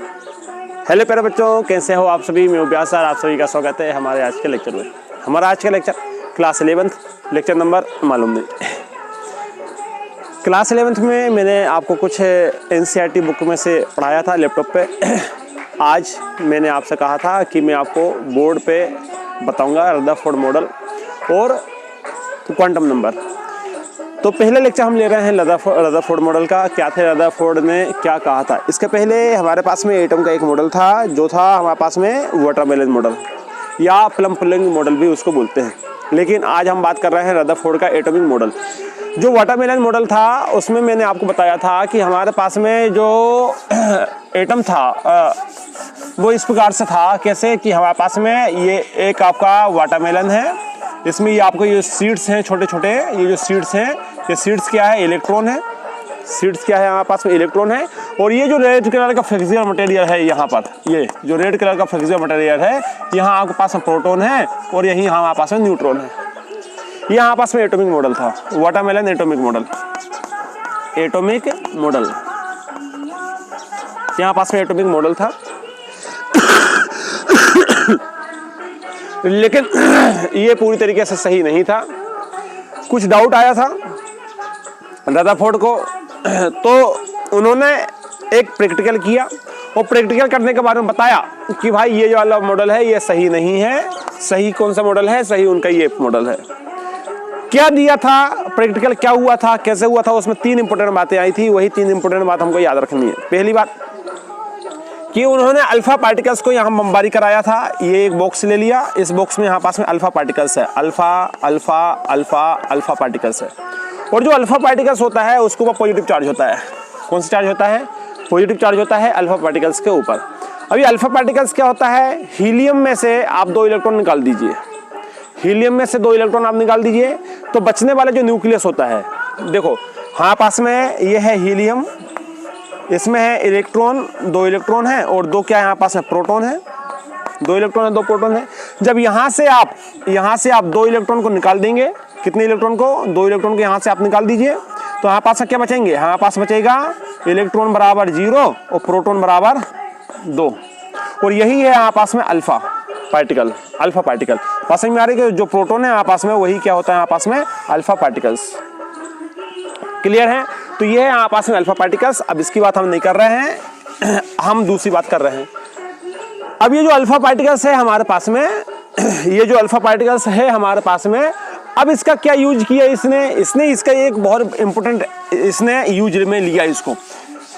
Hello प्यारे बच्चों, कैसे हो आप सभी। मैं व्यास सर, आप सभी का स्वागत है हमारे आज के लेक्चर में। हमारा आज का लेक्चर क्लास 11 लेक्चर नंबर मालूम नहीं। क्लास 11 में मैंने आपको कुछ एनसीईआरटी बुक में से पढ़ाया था लैपटॉप पे। आज मैंने आपसे कहा था कि मैं आपको बोर्ड पे बताऊंगा रदरफोर्ड मॉडल और क्वांटम नंबर। तो पहले लेक्चर हम ले रहे हैं रदरफोर्ड मॉडल का। क्या थे रदरफोर्ड ने क्या कहा था। इसके पहले हमारे पास में एटम का एक मॉडल था, जो था हमारे पास में वाटरमेलन मॉडल या प्लम पुडिंग मॉडल भी उसको बोलते हैं। लेकिन आज हम बात कर रहे हैं रदरफोर्ड का एटॉमिक मॉडल। जो वाटरमेलन मॉडल था उसमें मैंने आपको बताया था कि हमारे पास में जो एटम था वो इस प्रकार से था। कैसे कि हमारे पास में ये एक आपका वाटरमेलन है, इसमें ये आपको ये सीड्स हैं छोटे छोटे, ये जो सीड्स हैं, ये सीड्स क्या है, इलेक्ट्रॉन है। सीड्स क्या है, हमारे पास में इलेक्ट्रॉन है। और ये जो रेड कलर का फ्लेक्सिबल मटेरियल है, यहाँ पर ये जो रेड कलर का फ्लेक्सिबल मटेरियल है, यहाँ आपके पास में प्रोटॉन है और यही हमारे पास में न्यूट्रॉन है। ये हमारे पास में एटॉमिक मॉडल था, watermelon atomic model. Atomic model यहाँ पास में एटॉमिक मॉडल था। लेकिन ये पूरी तरीके से सही नहीं था, कुछ डाउट आया था रदरफोर्ड को। तो उन्होंने एक प्रैक्टिकल किया और प्रैक्टिकल करने के बारे में बताया कि भाई ये जो वाला मॉडल है ये सही नहीं है। सही कौन सा मॉडल है, सही उनका ये मॉडल है। क्या दिया था प्रैक्टिकल, क्या हुआ था, कैसे हुआ था, उसमें 3 इंपॉर्टेंट बातें आई थी। वही 3 इंपॉर्टेंट बात हमको याद रखनी है। पहली बात कि उन्होंने अल्फा पार्टिकल्स को यहाँ बमबारी कराया था। ये एक बॉक्स ले लिया, इस बॉक्स में यहाँ पास में अल्फा पार्टिकल्स है, alpha alpha alpha alpha particles है। और जो अल्फा पार्टिकल्स होता है उसके ऊपर पॉजिटिव चार्ज होता है। कौन सा चार्ज होता है, पॉजिटिव चार्ज होता है अल्फा पार्टिकल्स के ऊपर। अभी अल्फा पार्टिकल्स क्या होता है, हीलियम में से आप 2 इलेक्ट्रॉन निकाल दीजिए। हीलियम में से 2 इलेक्ट्रॉन आप निकाल दीजिए तो बचने वाले जो न्यूक्लियस होता है, देखो हाँ पास में ये है हीलियम, इसमें है इलेक्ट्रॉन, 2 इलेक्ट्रॉन है और 2 क्या यहाँ पास में प्रोटॉन है। 2 इलेक्ट्रॉन है, 2 प्रोटॉन है। जब यहाँ से आप 2 इलेक्ट्रॉन को निकाल देंगे, कितने इलेक्ट्रॉन को, 2 इलेक्ट्रॉन को यहाँ से आप निकाल दीजिए तो यहाँ पास क्या बचेंगे, यहाँ पास बचेगा इलेक्ट्रॉन बराबर 0 और प्रोटॉन बराबर 2। और यही है यहाँ पास में alpha particle. Alpha particle pass में आ रही है, जो प्रोटॉन है यहाँ पास में वही क्या होता है यहाँ पास में अल्फा पार्टिकल्स। क्लियर है। तो ये है यहाँ पास में अल्फा पार्टिकल्स। अब इसकी बात हम नहीं कर रहे हैं, हम दूसरी बात कर रहे हैं। अब ये जो अल्फा पार्टिकल्स है हमारे पास में, ये जो अल्फा पार्टिकल्स है हमारे पास में, अब इसका क्या यूज किया इसने इसका एक बहुत इंपॉर्टेंट इसने यूज में लिया इसको।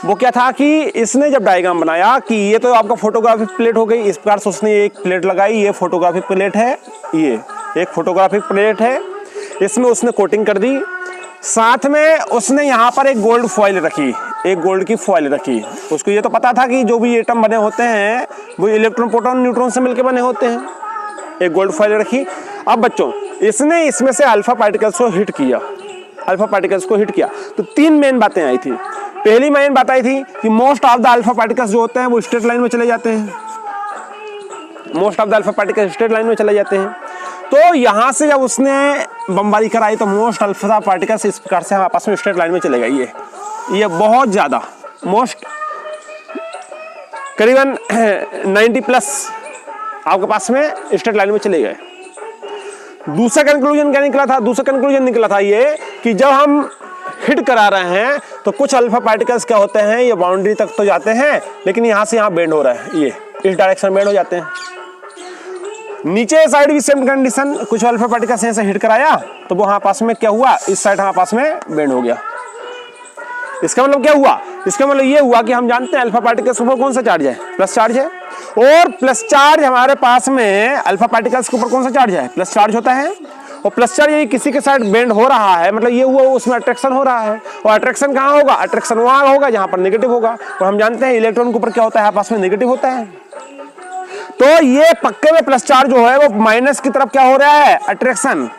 वो क्या था कि इसने जब डायग्राम बनाया कि ये तो आपका फोटोग्राफिक प्लेट हो गई, इस प्रकार से उसने एक प्लेट लगाई, ये फोटोग्राफिक प्लेट है, ये एक फोटोग्राफिक प्लेट है, इसमें उसने कोटिंग कर दी। साथ में उसने यहाँ पर एक गोल्ड फॉइल रखी, एक गोल्ड की फॉइल रखी। उसको ये तो पता था कि जो भी एटम बने होते हैं वो इलेक्ट्रॉन प्रोटॉन न्यूट्रॉन से मिलकर बने होते हैं। एक गोल्ड फॉइल रखी। अब बच्चों इसने इसमें से अल्फा पार्टिकल्स को हिट किया, अल्फा पार्टिकल्स को हिट किया तो 3 मेन बातें आई थी। पहली मेन बात आई थी कि most of the alpha particles जो होते हैं वो स्ट्रेट लाइन में चले जाते हैं। Most of the alpha particles straight line में चले जाते हैं। तो यहाँ से जब उसने बमबारी कराई तो मोस्ट अल्फा पार्टिकल्स इस प्रकार से आपस में स्ट्रेट लाइन में चले गए। ये बहुत ज़्यादा मोस्ट करीबन 90+ आपके पास में स्ट्रेट लाइन में चले गए। दूसरा कंक्लूजन क्या निकला था, दूसरा कंक्लूजन निकला था ये कि जब हम हिट करा रहे हैं तो कुछ अल्फा पार्टिकल्स क्या होते हैं, ये बाउंड्री तक तो जाते हैं लेकिन यहाँ से यहाँ बेंड हो रहा है, ये इस डायरेक्शन बेंड हो जाते हैं। नीचे साइड भी सेम कंडीशन, कुछ अल्फा पार्टिकल्स ऐसे हिट कराया तो वो हमारे पास में क्या हुआ, इस साइड हमारे पास में बेंड हो गया। इसका मतलब क्या हुआ, इसका मतलब ये हुआ कि हम जानते हैं अल्फा पार्टिकल्स के ऊपर कौन सा चार्ज है, प्लस चार्ज है। और प्लस चार्ज हमारे पास में अल्फा पार्टिकल्स के ऊपर कौन सा चार्ज है, प्लस चार्ज होता है। और प्लस चार्ज यदि किसी के साइड बेंड हो रहा है मतलब ये हुआ उसमें अट्रैक्शन हो रहा है। और अट्रैक्शन कहाँ होगा, अट्रैक्शन वहां होगा जहां पर नेगेटिव होगा। और हम जानते हैं इलेक्ट्रॉन के ऊपर क्या होता है, पास में नेगेटिव होता है। तो ये पक्के में प्लस चार्ज जो है वो माइनस की तरफ क्या हो रहा है, अट्रैक्शन,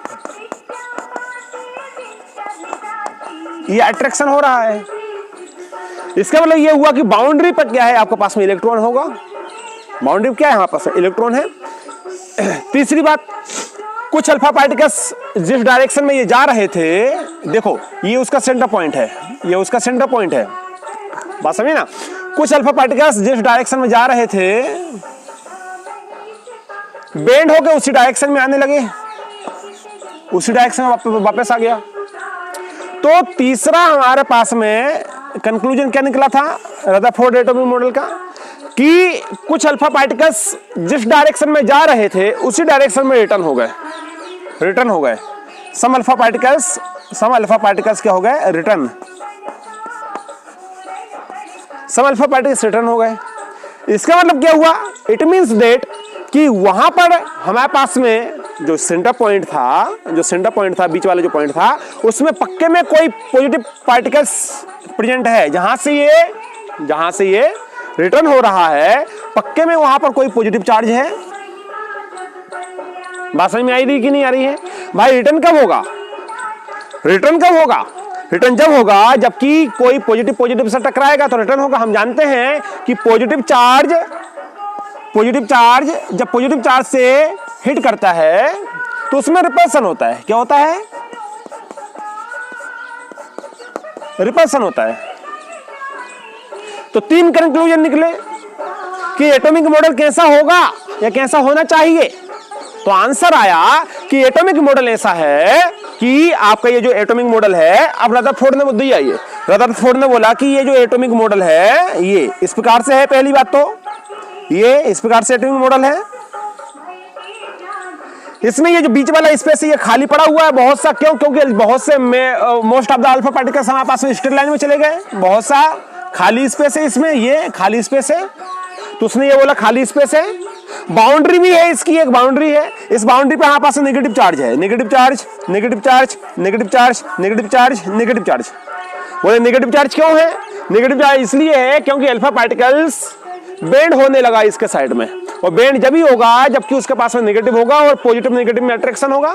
ये अट्रैक्शन हो रहा है। इसका मतलब ये हुआ कि बाउंड्री पर क्या है, आपके पास में इलेक्ट्रॉन होगा। बाउंड्री क्या है, हमारे पास इलेक्ट्रॉन है। तीसरी बात, कुछ अल्फा पार्टिकल्स जिस डायरेक्शन में ये जा रहे थे, देखो ये उसका सेंटर पॉइंट है, ये उसका सेंटर पॉइंट है, बात समझे ना। कुछ अल्फा पार्टिकल्स जिस डायरेक्शन में जा रहे थे बेंड होकर उसी डायरेक्शन में आने लगे, उसी डायरेक्शन में वापस आ गया। तो तीसरा हमारे पास में कंक्लूजन क्या निकला था रदरफोर्ड एटॉमिक मॉडल का, कि कुछ अल्फा पार्टिकल्स जिस डायरेक्शन में जा रहे थे उसी डायरेक्शन में रिटर्न हो गए। सम अल्फा पार्टिकल्स क्या हो गए, रिटर्न। सम अल्फा पार्टिकल्स रिटर्न हो गए। इसका मतलब क्या हुआ, इट मींस दैट कि वहां पर हमारे पास में जो सेंटर पॉइंट था, बीच वाला जो पॉइंट था, उसमें पक्के में कोई पॉजिटिव पार्टिकल्स प्रेजेंट है। जहां से ये रिटर्न हो रहा है पक्के में वहां पर कोई पॉजिटिव चार्ज है। बात समझ में आई रही कि नहीं आ रही है भाई? रिटर्न कब होगा? रिटर्न जब होगा जबकि कोई पॉजिटिव से टकराएगा तो रिटर्न होगा। हम जानते हैं कि पॉजिटिव चार्ज जब पॉजिटिव चार्ज से हिट करता है तो उसमें रिपल्सन होता है। क्या होता है? रिपल्सन होता है। तो 3 कंक्लूजन निकले कि एटॉमिक मॉडल कैसा होगा या कैसा होना चाहिए। तो आंसर आया कि एटॉमिक मॉडल ऐसा है कि आपका ये जो एटॉमिक मॉडल है, अब रदरफोर्ड ने मुद्दा आई है। रदरफोर्ड ने बोला कि ये जो एटॉमिक मॉडल है ये इस प्रकार से है। पहली बात तो ये इस प्रकार से एटॉमिक मॉडल है। इसमें ये जो बीच वाला स्पेस है ये खाली पड़ा हुआ है बहुत सा। क्यों? क्योंकि बहुत से most of the alpha particles हमारे पास में स्ट्रेट लाइन में चले गए। बहुत सा खाली स्पेस है इसमें, ये खाली स्पेस है। तो उसने ये बोला खाली स्पेस है। बाउंड्री भी है इसकी, एक बाउंड्री है। इस बाउंड्री पे हमारे पास नेगेटिव चार्ज है। नेगेटिव चार्ज बोले नेगेटिव चार्ज क्यों है? नेगेटिव चार्ज इसलिए है क्योंकि अल्फा पार्टिकल्स बेंड होने लगा इसके साइड में, और बेंड जब ही होगा जबकि उसके पास में नेगेटिव होगा और पॉजिटिव नेगेटिव में अट्रैक्शन होगा।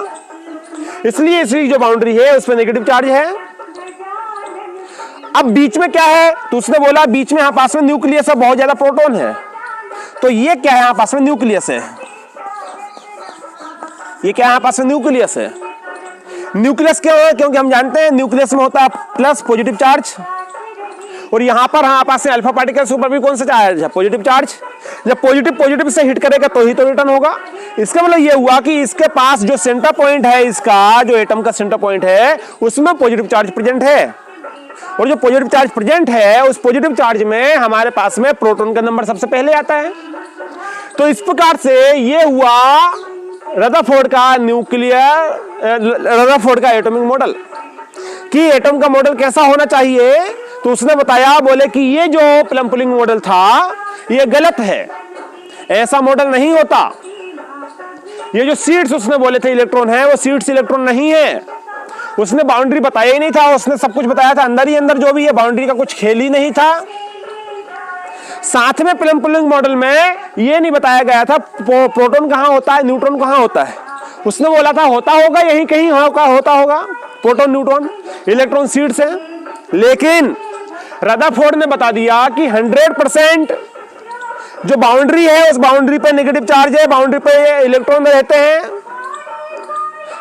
इसलिए इसकी जो बाउंड्री है उसमें नेगेटिव चार्ज है। अब बीच में क्या है? तो उसने बोला बीच में यहां पास में न्यूक्लियस है, बहुत ज्यादा प्रोटॉन है। तो ये क्या है? यहां पास में न्यूक्लियस है। ये क्या है? यहां पास में न्यूक्लियस है। न्यूक्लियस क्यों है? क्योंकि हम जानते हैं न्यूक्लियस में होता है प्लस पॉजिटिव चार्ज, और यहां पर हमारे पास में अल्फा पार्टिकल्स ऊपर भी कौन सा चार्ज है? Positive charge. जब पॉजिटिव से हिट करेगा तो ही तो रिटर्न होगा। इसका मतलब ये हुआ कि इसके पास जो सेंटर पॉइंट है, इसका जो एटम का सेंटर पॉइंट है उसमें पॉजिटिव चार्ज प्रेजेंट है, और जो पॉजिटिव चार्ज प्रेजेंट है उस पॉजिटिव चार्ज में हमारे पास में प्रोटॉन का नंबर सबसे पहले आता है। तो इस प्रकार से ये हुआ रदरफोर्ड का एटॉमिक मॉडल, कि एटम का मॉडल कैसा होना चाहिए। तो उसने बताया, बोले कि ये जो प्लम्पलिंग मॉडल था ये गलत है, ऐसा मॉडल नहीं होता। ये जो सीड्स उसने बोले थे इलेक्ट्रॉन है, वो सीड्स इलेक्ट्रॉन नहीं है। उसने बाउंड्री बताया ही नहीं था, उसने सब कुछ बताया था अंदर ही अंदर जो भी है, बाउंड्री का कुछ खेल ही नहीं था। साथ में प्लम्पलिंग मॉडल में ये नहीं बताया गया था प्रोटॉन कहां होता है, न्यूट्रॉन कहां होता है। उसने बोला था होता होगा यही कहीं होता होगा प्रोटॉन न्यूट्रॉन इलेक्ट्रॉन सीड्स है। लेकिन रदरफोर्ड ने बता दिया कि 100% जो बाउंड्री है उस बाउंड्री पे नेगेटिव चार्ज है, बाउंड्री पे इलेक्ट्रॉन रहते हैं।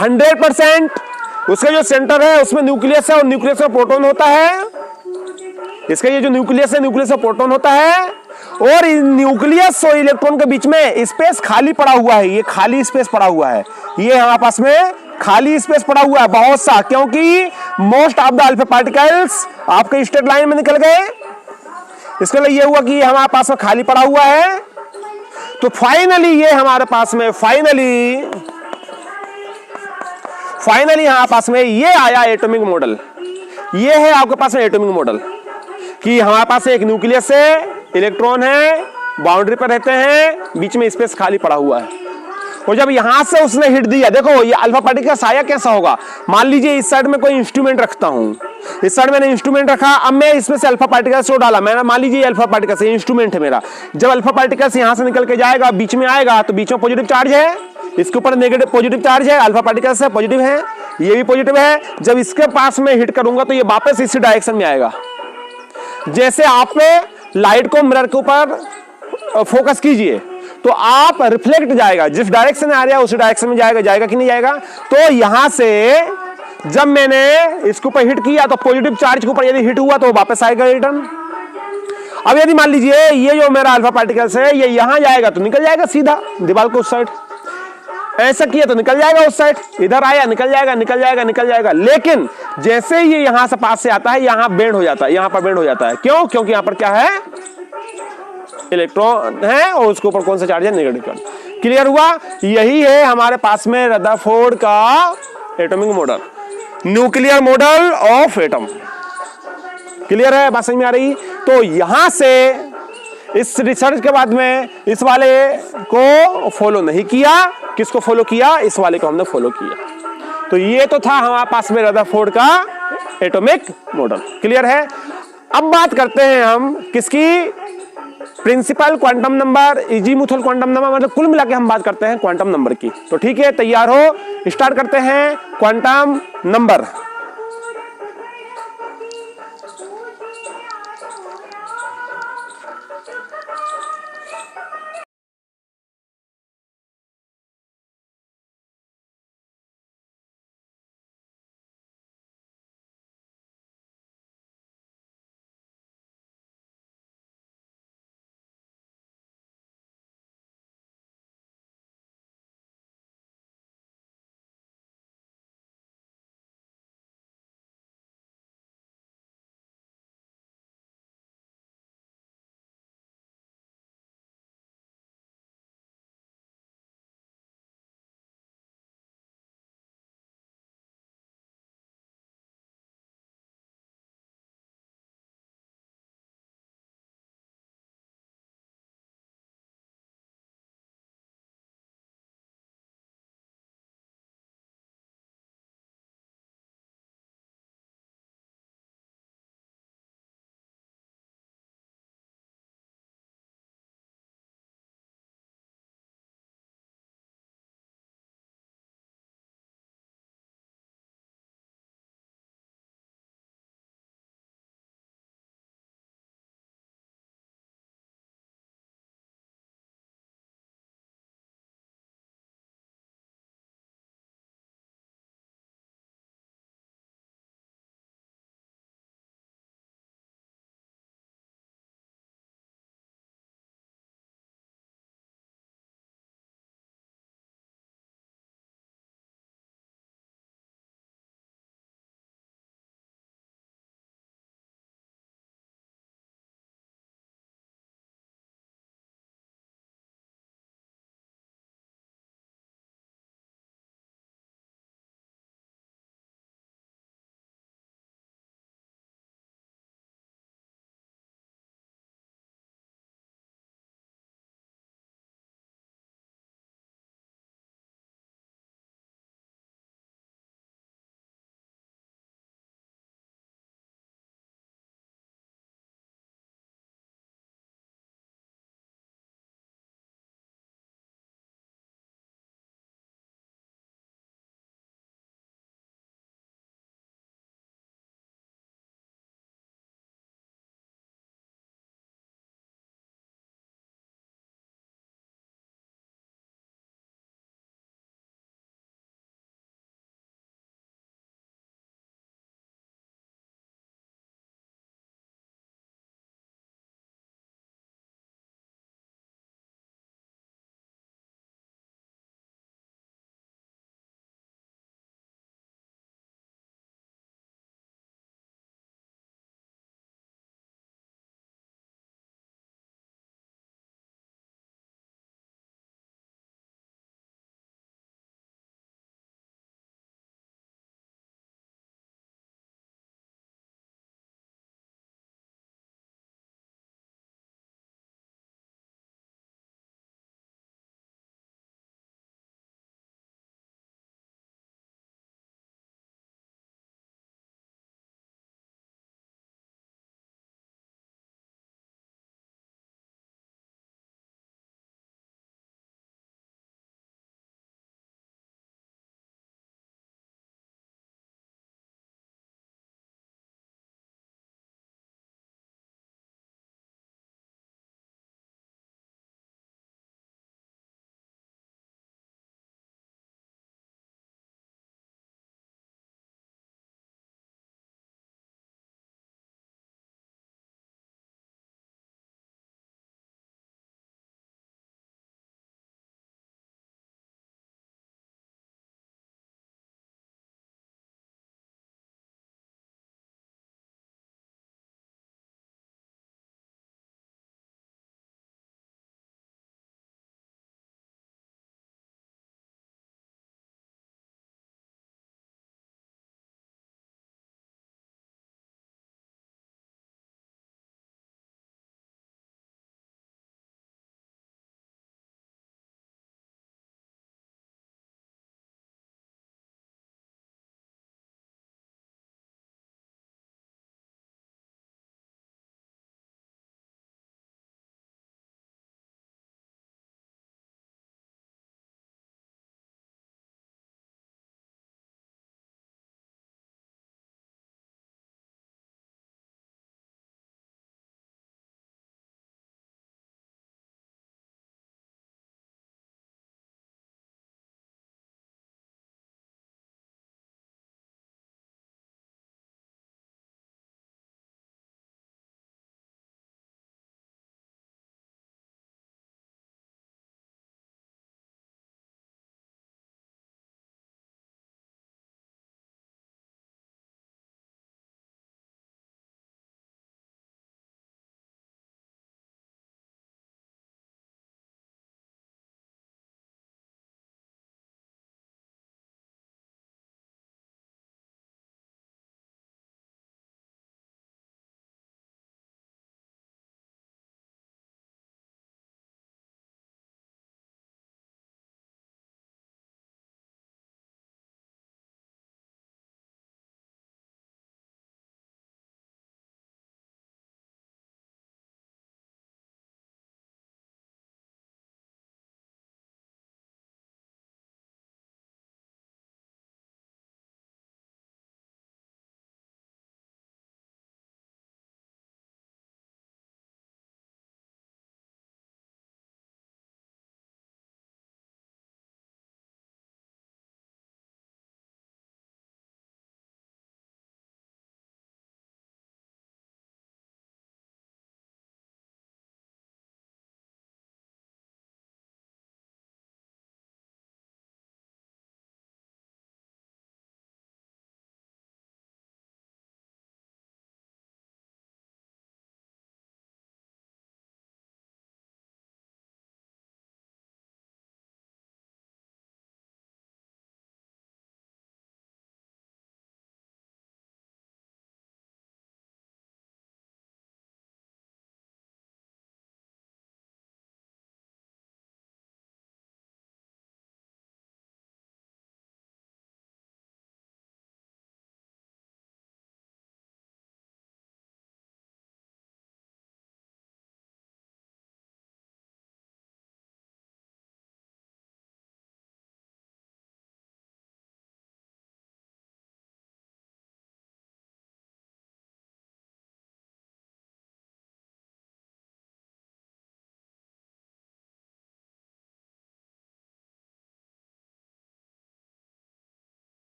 100% उसका जो सेंटर है उसमें न्यूक्लियस है, और न्यूक्लियस में प्रोटॉन होता है। इसका ये जो न्यूक्लियस है, न्यूक्लियस में प्रोटॉन होता है, और न्यूक्लियस और इलेक्ट्रॉन के बीच में स्पेस खाली पड़ा हुआ है। ये खाली स्पेस पड़ा हुआ है, ये हमारे पास में खाली स्पेस पड़ा हुआ है बहुत सा, क्योंकि most of the alpha particles आपके स्ट्रेट लाइन में निकल गए। इसके लिए ये हुआ कि हमारे पास में खाली पड़ा हुआ है। तो फाइनली ये हमारे पास में फाइनली हमारे पास में ये आया एटॉमिक मॉडल। ये है आपके पास में एटॉमिक मॉडल, कि हमारे पास एक न्यूक्लियस है, इलेक्ट्रॉन है, बाउंड्री पर रहते हैं, बीच में स्पेस खाली पड़ा हुआ है। और जब यहां से उसने हिट दिया, देखो ये अल्फा पार्टिकल्स आया कैसा होगा। मान लीजिए इस साइड में कोई इंस्ट्रूमेंट रखता हूं, इस साइड मैंने इंस्ट्रूमेंट रखा, अब मैं इसमें से अल्फा पार्टिकल्स को डाला, मैंने मान लीजिए अल्फा पार्टिकल्स इंस्ट्रूमेंट है मेरा। जब अल्फा पार्टिकल्स यहां से निकल के जाएगा, बीच में आएगा, तो बीच में पॉजिटिव चार्ज है, इसके ऊपर नेगेटिव पॉजिटिव चार्ज है, अल्फा पार्टिकल्स है पॉजिटिव है, ये भी पॉजिटिव है। जब इसके पास में हिट करूंगा तो ये वापस इसी डायरेक्शन में आएगा। जैसे आप लाइट को मिरर के ऊपर फोकस कीजिए तो आप रिफ्लेक्ट जाएगा, जिस डायरेक्शन में आ रहा है उसी डायरेक्शन में जाएगा कि नहीं जाएगा। तो यहां से जब मैंने इसके ऊपर हिट किया तो पॉजिटिव चार्ज के ऊपर यदि हिट हुआ तो वापस आएगा रिटर्न। अब यदि मान लीजिए ये जो मेरा अल्फा पार्टिकल्स है ये यहां जाएगा तो निकल जाएगा सीधा दीवार को उस साइड, ऐसा किया तो निकल जाएगा उस साइड, इधर आया निकल जाएगा निकल जाएगा निकल जाएगा। लेकिन जैसे ही ये यहां से पास से आता है यहां बेंड हो जाता है, यहां पर बेंड हो जाता है। क्यों? क्योंकि यहां पर क्या है, इलेक्ट्रॉन है और उसके ऊपर कौन सा चार्ज है, नेगेटिव चार्ज। क्लियर हुआ? यही है हमारे पास में रदरफोर्ड का atomic model, nuclear model of atom. Clear है? बात समझ में आ रही? तो यहां से इस रिसर्च के बाद में इस वाले को फॉलो नहीं किया, किसको फॉलो किया, इस वाले को हमने फॉलो किया। तो ये तो था हमारे पास में रदरफोर्ड का एटॉमिक मॉडल। क्लियर है? अब बात करते हैं हम किसकी, principal quantum number, azimuthal quantum number, मतलब कुल मिला के हम बात करते हैं क्वांटम नंबर की। तो ठीक है, तैयार हो, स्टार्ट करते हैं क्वांटम नंबर।